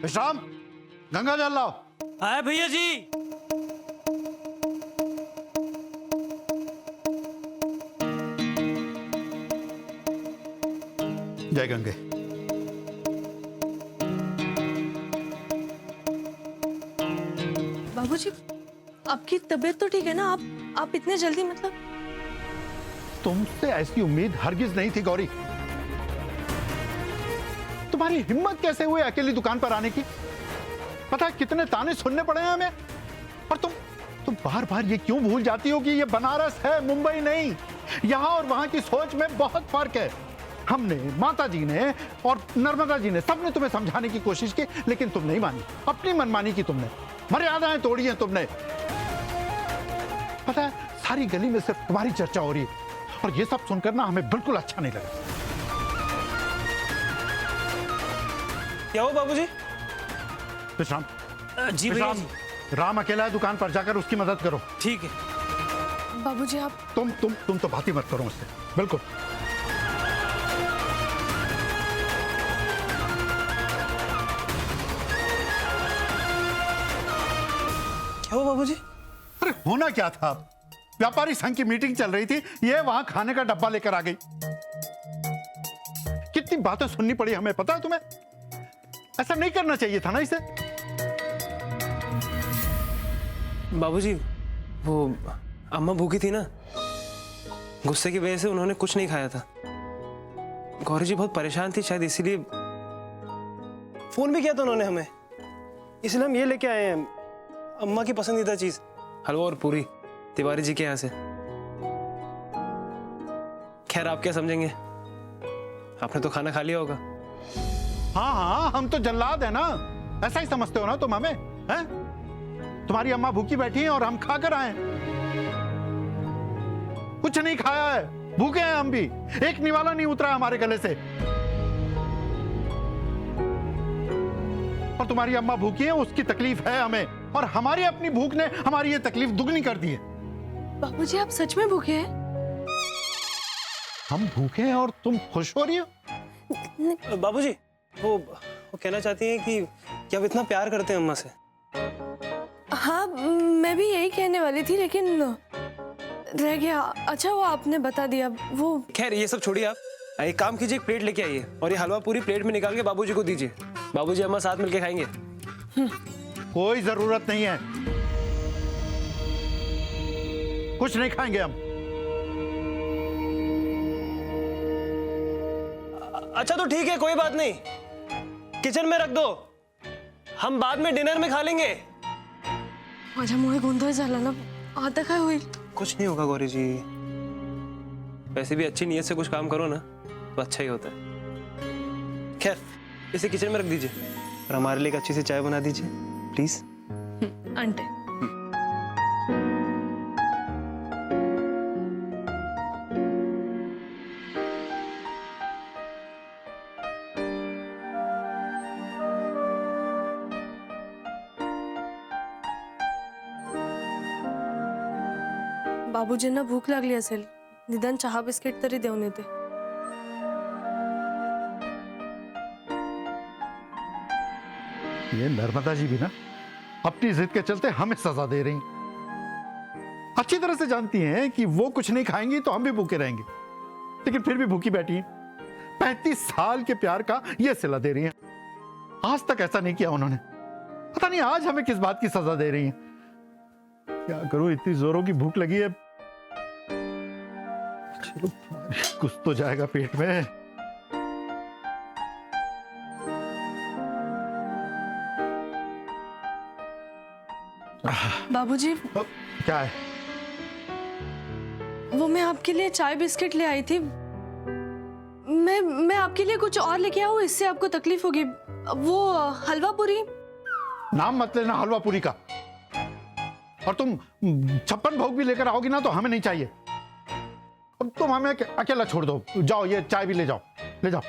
विश्राम, गंगा जल लाओ। आए भैया जी। जय गंगे। बाबूजी, आपकी तबीयत तो ठीक है ना? आप इतने जल्दी मतलब? तुमसे ऐसी उम्मीद हरगिज नहीं थी गौरी। तुम्हारी हिम्मत कैसे हुई अकेली दुकान पर आने की? पता है कितने ताने सुनने पड़े हैं हमें। और तुम बार बार ये क्यों भूल जाती हो कि ये बनारस है, मुंबई नहीं। यहां और वहां की सोच में बहुत फर्क है। हमने, माता जी ने और नर्मदा जी ने, सबने तुम्हें समझाने की कोशिश की, लेकिन तुम नहीं मानी। अपनी मनमानी की तुमने, मर्यादाएं तोड़ी हैं तुमने। पता है सारी गली में सिर्फ तुम्हारी चर्चा हो रही है, और ये सब सुनकर ना हमें बिल्कुल अच्छा नहीं लगा। क्या हो बाबूजी? विश्राम। जी भैया जी। राम अकेला है दुकान पर, जाकर उसकी मदद करो। ठीक है। बाबूजी आप तुम तो बात ही मत करो मुझसे, बिल्कुल। क्या हो बाबूजी? अरे होना क्या था, व्यापारी संघ की मीटिंग चल रही थी, ये वहां खाने का डब्बा लेकर आ गई। कितनी बातें सुननी पड़ी हमें, पता है तुम्हें? ऐसा नहीं करना चाहिए था ना इसे। बाबूजी, वो अम्मा भूखी थी ना, गुस्से की वजह से उन्होंने कुछ नहीं खाया था। गौरी जी बहुत परेशान थी, शायद इसीलिए फोन भी किया था उन्होंने हमें, इसलिए हम ये लेके आए हैं अम्मा की पसंदीदा चीज, हलवा और पूरी तिवारी जी के यहाँ से। खैर आप क्या समझेंगे, आपने तो खाना खा लिया होगा। हाँ हाँ, हम तो जल्लाद है ना, ऐसा ही समझते हो ना तुम हमें, हैं? तुम्हारी अम्मा भूखी बैठी हैं और हम खाकर आए। कुछ नहीं खाया है, भूखे हैं हम भी, एक निवाला नहीं उतरा हमारे गले से। और तुम्हारी अम्मा भूखी है, उसकी तकलीफ है हमें, और हमारी अपनी भूख ने हमारी ये तकलीफ दुगनी कर दी है। बाबूजी आप सच में भूखे हैं? हम भूखे हैं और तुम खुश हो रही हो? बाबूजी, वो कहना चाहती हैं कि आप इतना प्यार करते हैं अम्मा से। हाँ, मैं भी यही कहने वाली थी, लेकिन रह गया। अच्छा वो आपने बता दिया। वो खैर ये सब छोड़िए, आप एक काम कीजिए, एक प्लेट लेके आइए और ये हलवा पूरी प्लेट में निकाल के बाबूजी को दीजिए। बाबूजी अम्मा साथ मिलके खाएंगे। कोई जरूरत नहीं है, कुछ नहीं खाएंगे हम। अच्छा तो ठीक है, कोई बात नहीं, किचन में रख दो, हम बाद में डिनर में खा लेंगे। माझ्या मुळे गोंधळ झाला ना, आता काय होईल? कुछ नहीं होगा गौरी जी, वैसे भी अच्छी नीयत से कुछ काम करो ना तो अच्छा ही होता है। खैर इसे किचन में रख दीजिए और हमारे लिए एक अच्छी सी चाय बना दीजिए प्लीज। आंटे बाबूजींना भूक लागली असेल, निदान चहा बिस्किट तरी देऊन येते। ये नर्मदा जी भी ना अपनी जिद के चलते हमें सजा दे रही हैं। अच्छी तरह से जानती हैं कि वो कुछ नहीं खाएंगी तो हम भी भूखे रहेंगे, लेकिन फिर भी भूखी बैठी हैं। 35 साल के प्यार का ये सिला दे रही हैं। आज तक ऐसा नहीं किया उन्होंने, पता नहीं आज हमें किस बात की सजा दे रही हैं। क्या करूं, इतनी जोरों की भूख लगी है। चलो कुछ तो जाएगा पेट में। बाबूजी क्या है? वो मैं आपके लिए चाय बिस्किट ले आई थी। मैं आपके लिए कुछ और लेके आऊं, इससे आपको तकलीफ होगी। वो हलवा पूरी। नाम मत लेना हलवा पूरी का, और तुम 56 भोग भी लेकर आओगी ना तो हमें नहीं चाहिए। और तुम हमें अकेला छोड़ दो, जाओ ये चाय भी ले जाओ, ले जाओ।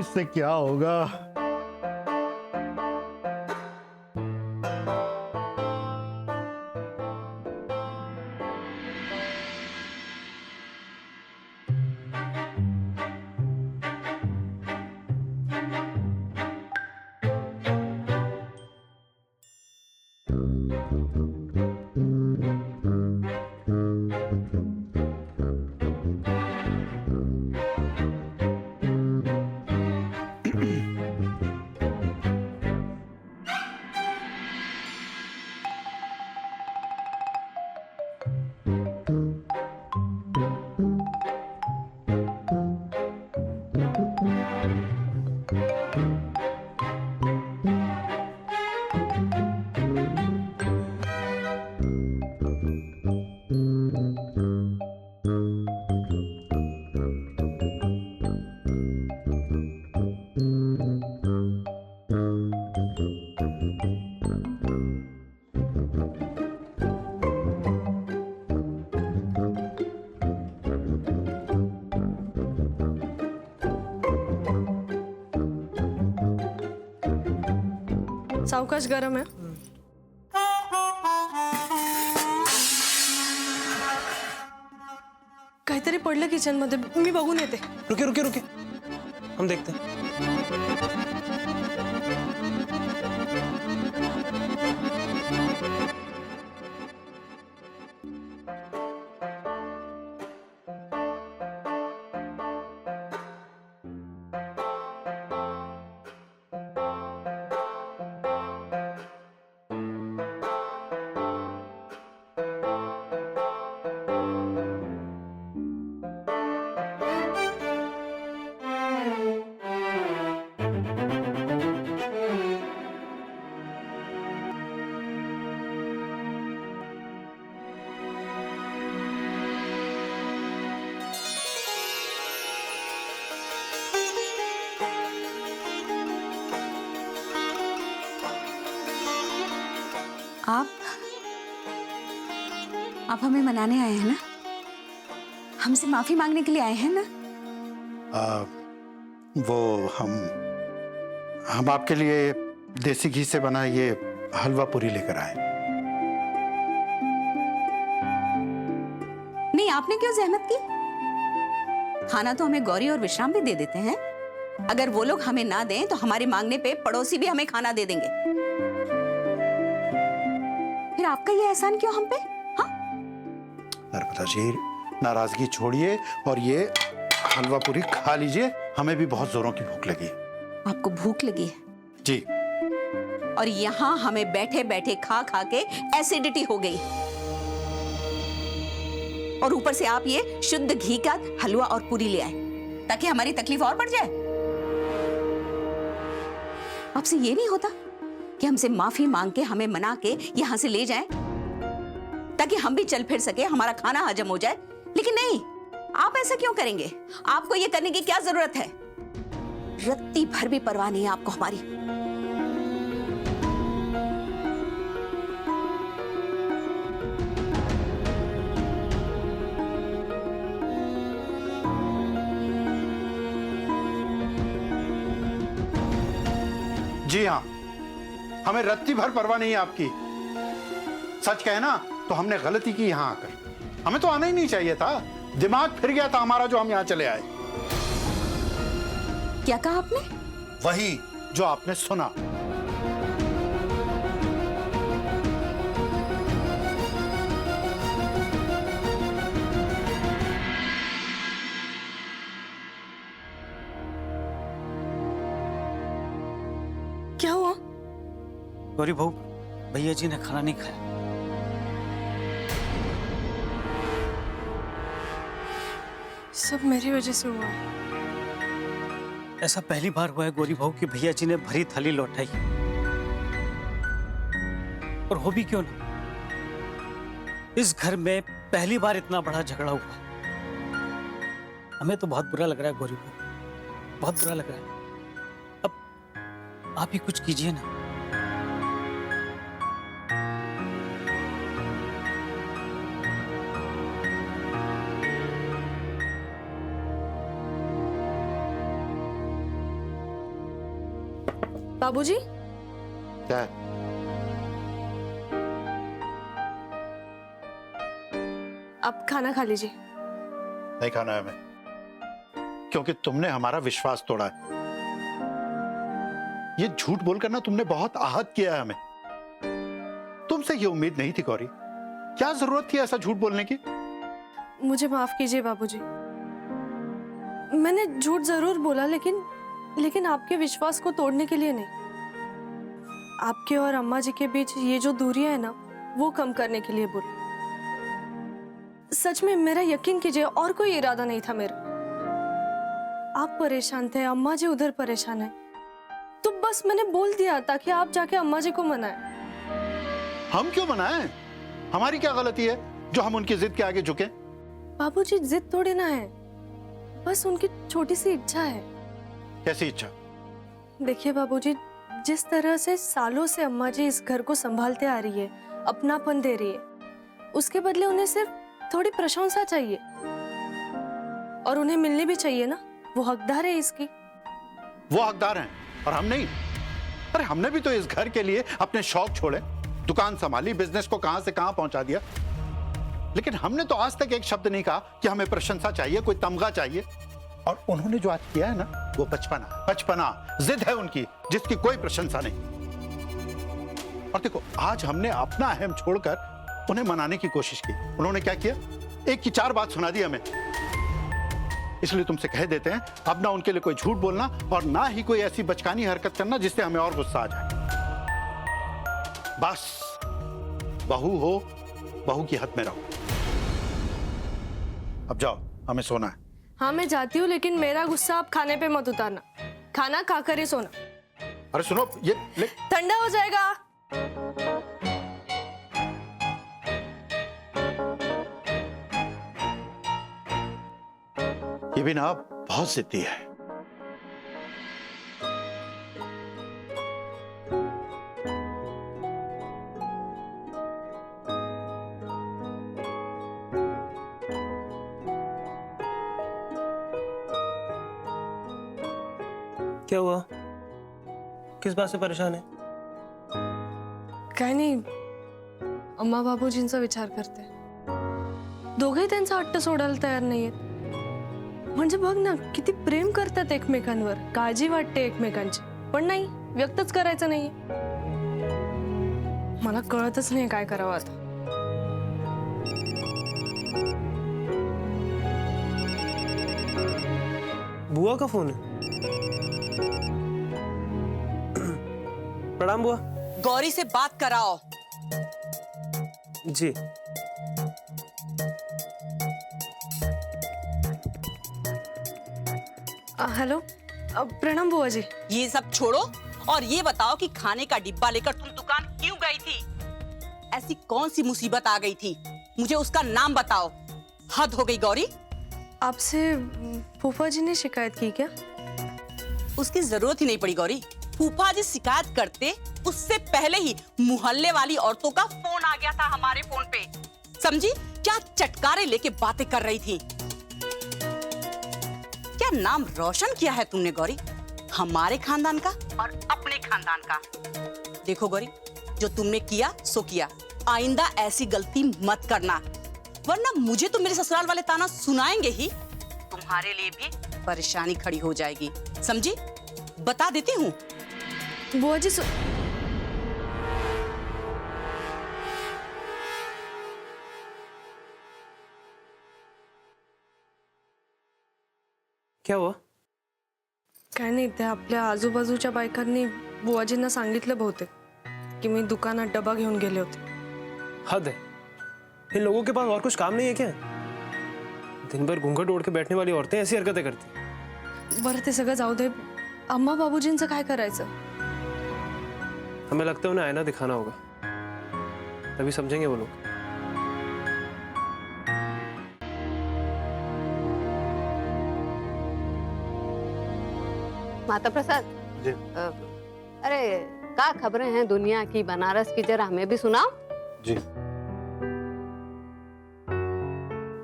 इससे क्या होगा? सावकाश गरम आहे. काहीतरी पडलं किचन मध्ये, मी बघून येते. रुके रुके रुके, हम देखते हैं. आप हमें मनाने आए हैं ना? हमसे माफी मांगने के लिए आए हैं ना? वो हम आपके लिए देसी घी से बना ये हलवा पूरी लेकर आए. नहीं, आपने क्यों जहमत की? खाना तो हमें गौरी और विश्राम भी दे देते हैं. अगर वो लोग हमें ना दें तो हमारे मांगने पे पड़ोसी भी हमें खाना दे देंगे. फिर आपका ये एहसान क्यों हम पे? हाँ, नर्मदा जी, नाराजगी छोड़िए और ये हलवा पूरी खा लीजिए. हमें भी बहुत जोरों की भूख लगी. आपको भूख लगी है जी. और यहाँ हमें बैठे बैठे खा खा के एसिडिटी हो गई, और ऊपर से आप ये शुद्ध घी का हलवा और पूरी ले आए ताकि हमारी तकलीफ और बढ़ जाए. आपसे ये नहीं होता कि हमसे माफी मांग के हमें मना के यहां से ले जाएं ताकि हम भी चल फिर सके, हमारा खाना हजम हो जाए. लेकिन नहीं, आप ऐसा क्यों करेंगे? आपको ये करने की क्या जरूरत है? रत्ती भर भी परवाह नहीं है आपको हमारी. जी हाँ, हमें रत्ती भर परवाह नहीं है आपकी. सच कहे ना तो हमने गलती की यहां आकर. हमें तो आना ही नहीं चाहिए था. दिमाग फिर गया था हमारा जो हम यहां चले आए. क्या कहा आपने? वही जो आपने सुना. क्या हुआ? गौरी बहू, भैया जी ने खाना नहीं खाया. सब मेरी वजह से हुआ. ऐसा पहली बार हुआ है गौरी बहू कि भैया जी ने भरी थाली लौटाई. और हो भी क्यों ना, इस घर में पहली बार इतना बड़ा झगड़ा हुआ. हमें तो बहुत बुरा लग रहा है गौरी बहू, बहुत बुरा लग रहा है. अब आप ही कुछ कीजिए ना. बाबूजी, क्या है? आप खाना खा लीजिए। नहीं खाना है हमें, क्योंकि तुमने हमारा विश्वास तोड़ा है। ये झूठ बोलकर ना तुमने बहुत आहत किया है हमें। तुमसे ये उम्मीद नहीं थी गौरी। क्या जरूरत थी ऐसा झूठ बोलने की? मुझे माफ कीजिए बाबूजी। मैंने झूठ जरूर बोला, लेकिन आपके विश्वास को तोड़ने के लिए नहीं। आपके और अम्मा जी के बीच ये जो दूरियां है ना, वो कम करने के लिए बोला। सच में मेरा यकीन कीजिए, और कोई इरादा नहीं था मेरा। आप परेशान थे, अम्मा जी उधर परेशान है, तो बस मैंने बोल दिया ताकि आप जाके अम्मा जी को मनाएं। हम क्यों मनाएं? हमारी क्या गलती है जो हम उनकी जिद के आगे झुके? बाबूजी, जिद थोड़ी ना है, बस उनकी छोटी सी इच्छा है। कैसी इच्छा? देखिए बाबूजी, जिस तरह से सालों से अम्मा जी इस घर को संभालते आ रही है, अपनापन दे रही है, उसके बदले उन्हें सिर्फ थोड़ी प्रशंसा चाहिए, और उन्हें मिलनी भी चाहिए ना। वो हकदार है इसकी। वो हकदार हैं और हम नहीं। अरे हमने भी तो इस घर के लिए अपने शौक छोड़े, दुकान संभाली, बिजनेस को कहां से कहां पहुंचा दिया, लेकिन हमने तो आज तक एक शब्द नहीं कहा कि हमें प्रशंसा चाहिए, कोई तमगा चाहिए। और उन्होंने जो आज किया है ना, वो बचपना जिद है उनकी, जिसकी कोई प्रशंसा नहीं। और देखो, आज हमने अपना अहम छोड़कर उन्हें मनाने की कोशिश की। उन्होंने क्या किया? एक की चार बात सुना दी हमें। इसलिए तुमसे कह देते हैं, अब ना उनके लिए कोई झूठ बोलना और ना ही कोई ऐसी बचकानी हरकत करना जिससे हमें और गुस्सा आ जाए। बस बहू हो, बहू की हद में रहो। अब जाओ, हमें सोना है। हाँ, मैं जाती हूँ, लेकिन मेरा गुस्सा आप खाने पे मत उतारना। खाना खाकर ही सोना। अरे सुनो, ये ठंडा हो जाएगा। ये भी ना बहुत जिद्दी है। क्या हुआ? किस बात से परेशान है? काय नाही, अम्मा बाबूजींचा विचार करते। दोघेही त्यांचा हट्ट सोडायला तयार नाहीयेत। म्हणजे बघ ना, किती प्रेम करतात एकमेकांवर, काळजी वाटते एकमेकांची, पण नाही, व्यक्तच करायचं नाहीये। मला कळतच नाही काय करावं आता। बुआ का फोन है। प्रणाम बुआ। गौरी से बात कराओ। जी। हेलो, प्रणाम बुआ जी। ये सब छोड़ो और ये बताओ कि खाने का डिब्बा लेकर तुम दुकान क्यों गई थी? ऐसी कौन सी मुसीबत आ गई थी? मुझे उसका नाम बताओ। हद हो गई गौरी। आपसे फूफा जी ने शिकायत की क्या? उसकी जरूरत ही नहीं पड़ी गौरी। फूफा जी शिकायत करते उससे पहले ही मोहल्ले वाली औरतों का फोन आ गया था हमारे फोन पे। समझी? क्या चटकारे लेके बातें कर रही थी। क्या नाम रोशन किया है तुमने गौरी, हमारे खानदान का और अपने खानदान का। देखो गौरी, जो तुमने किया सो किया, आइंदा ऐसी गलती मत करना, वरना मुझे तो मेरे ससुराल वाले ताना सुनाएंगे ही। तुम्हारे लिए भी परेशानी खड़ी हो जाएगी, समझी? बता देती हूँ। बुआ जी क्या हुआ? काय नाही, त्या आपल्या आजूबाजूच्या बायकांनी बुआजींना सांगितलं बहुतेक की मी दुकानात डबा घेऊन गेले होते। हद है। इन लोगों के पास और कुछ काम नहीं है क्या? दिन भर घूंघट ओढ़ के बैठने वाली औरतें ऐसी हरकतें करती। बरं, ते सगळं जाऊ दे। अम्मा बाबूजींचं काय करायचं? हमें लगता है उन्हें आईना दिखाना होगा, तभी समझेंगे वो लोग। माता प्रसाद जी। अरे क्या खबरें हैं दुनिया की, बनारस की, जरा हमें भी सुनाओ। जी।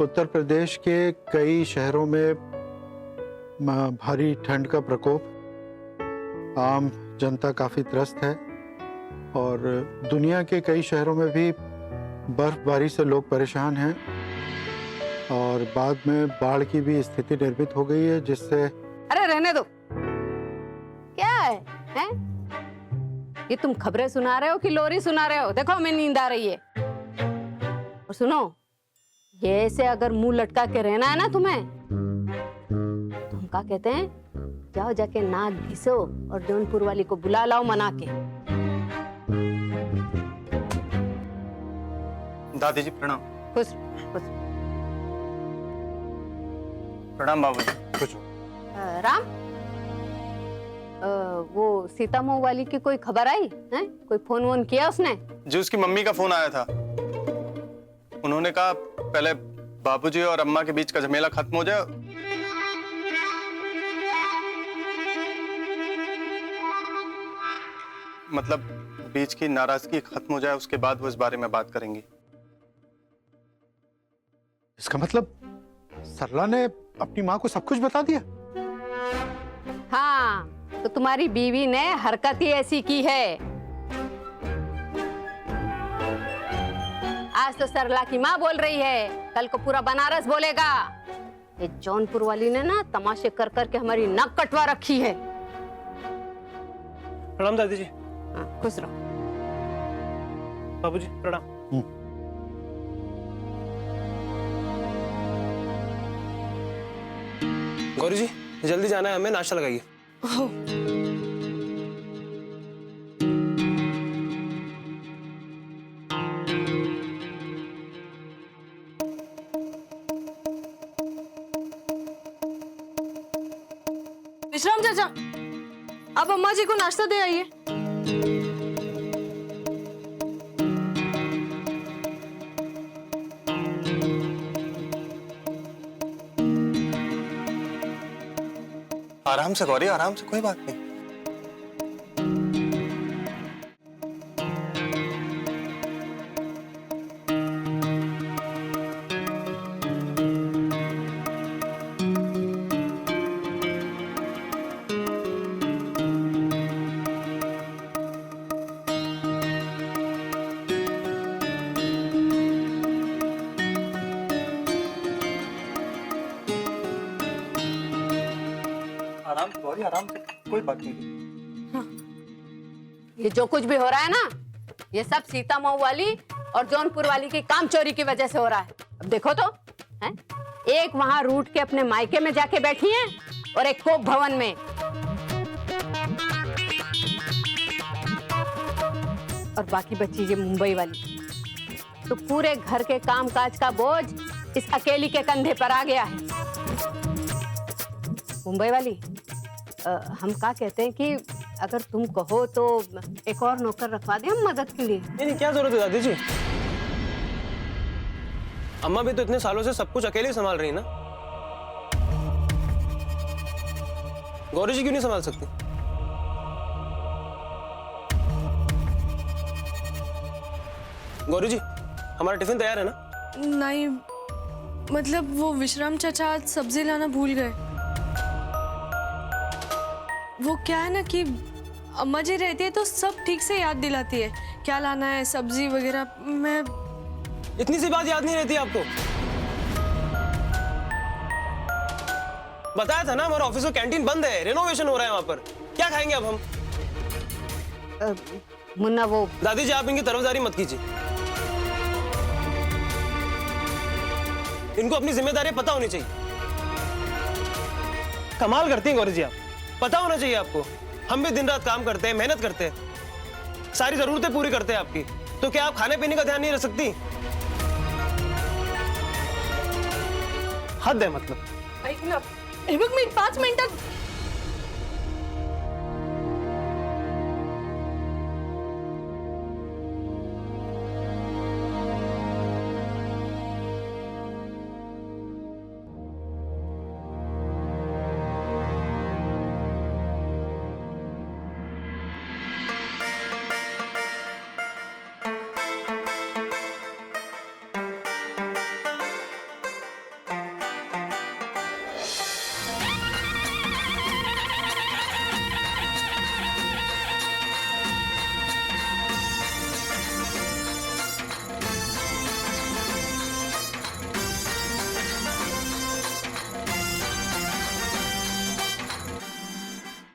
उत्तर प्रदेश के कई शहरों में भारी ठंड का प्रकोप, आम जनता काफ़ी त्रस्त है और दुनिया के कई शहरों में भी बर्फबारी से लोग परेशान हैं और बाद में बाढ़ की भी स्थिति निर्मित हो गई है, जिससे अरे रहने दो, क्या है? ये तुम खबरें सुना रहे हो कि लोरी सुना रहे हो? देखो हमें नींद आ रही है। और सुनो, ये ऐसे अगर मुंह लटका के रहना है ना तुम्हें, तो हम क्या कहते हैं, जाओ जाके नाक घिसो और जौनपुर वाली को बुला लाओ मना के। दादी जी प्रणाम। खुश खुश। प्रणाम बाबूजी। कुछ राम, वो सीता मऊ वाली की कोई खबर आई है? कोई फोन वोन किया उसने? जी उसकी मम्मी का फोन आया था। उन्होंने कहा पहले बाबूजी और अम्मा के बीच का झमेला खत्म हो जाए। मतलब बीच की नाराजगी खत्म हो जाए, उसके बाद वो इस बारे में बात करेंगी। इसका मतलब सरला ने अपनी माँ को सब कुछ बता दिया? हाँ, तो तुम्हारी बीवी ने हरकत ही ऐसी की है। आज तो सरला की माँ बोल रही है, कल को पूरा बनारस बोलेगा। ये जौनपुर वाली ने ना तमाशे कर कर के हमारी नाक कटवा रखी है। प्रणाम दादी जी। हाँ, खुश रहो। बाबूजी प्रणाम। गौरी जी जल्दी जाना है हमें, नाश्ता लगाइए। हो विश्राम चाचा, आप अम्मा जी को नाश्ता दे आइए। आराम से गौरी, आराम से, कोई बात नहीं। आराम से गौरी, आराम से, कोई बात नहीं। ये जो कुछ भी हो रहा है ना, ये सब सीता मऊ वाली और जौनपुर वाली की काम चोरी की वजह से हो रहा है। अब देखो तो, हैं? एक वहां रूट के अपने मायके में जाके बैठी है और एक कोप भवन में। और बाकी बची ये मुंबई वाली, तो पूरे घर के कामकाज का बोझ इस अकेली के कंधे पर आ गया है। मुंबई वाली, हम क्या कहते हैं कि अगर तुम कहो तो एक और नौकर रखवा दें हम मदद के लिए। नहीं, क्या जरूरत है दादी जी? अम्मा भी तो इतने सालों से सब कुछ अकेले संभाल रही है ना। गौरी जी क्यों नहीं संभाल सकती? गौरी जी हमारा टिफिन तैयार है ना? नहीं, मतलब वो विश्राम चाचा आज सब्जी लाना भूल गए। वो क्या है ना कि अम्मा जी रहती है तो सब ठीक से याद दिलाती है, क्या लाना है, सब्जी वगैरह। मैं इतनी सी बात याद नहीं रहती आपको? बताया था ना हमारा ऑफिस का कैंटीन बंद है, रेनोवेशन हो रहा है वहां पर। क्या खाएंगे अब हम? मुन्ना वो दादी जी आप इनकी तरफदारी मत कीजिए। इनको अपनी जिम्मेदारी पता होनी चाहिए। कमाल करती हैं गौरी जी आप, पता होना चाहिए आपको। हम भी दिन रात काम करते हैं, मेहनत करते हैं, सारी जरूरतें पूरी करते हैं आपकी, तो क्या आप खाने पीने का ध्यान नहीं रख सकती? हद है मतलब। ऐक ना, हे बघ मी 5 मिनिटात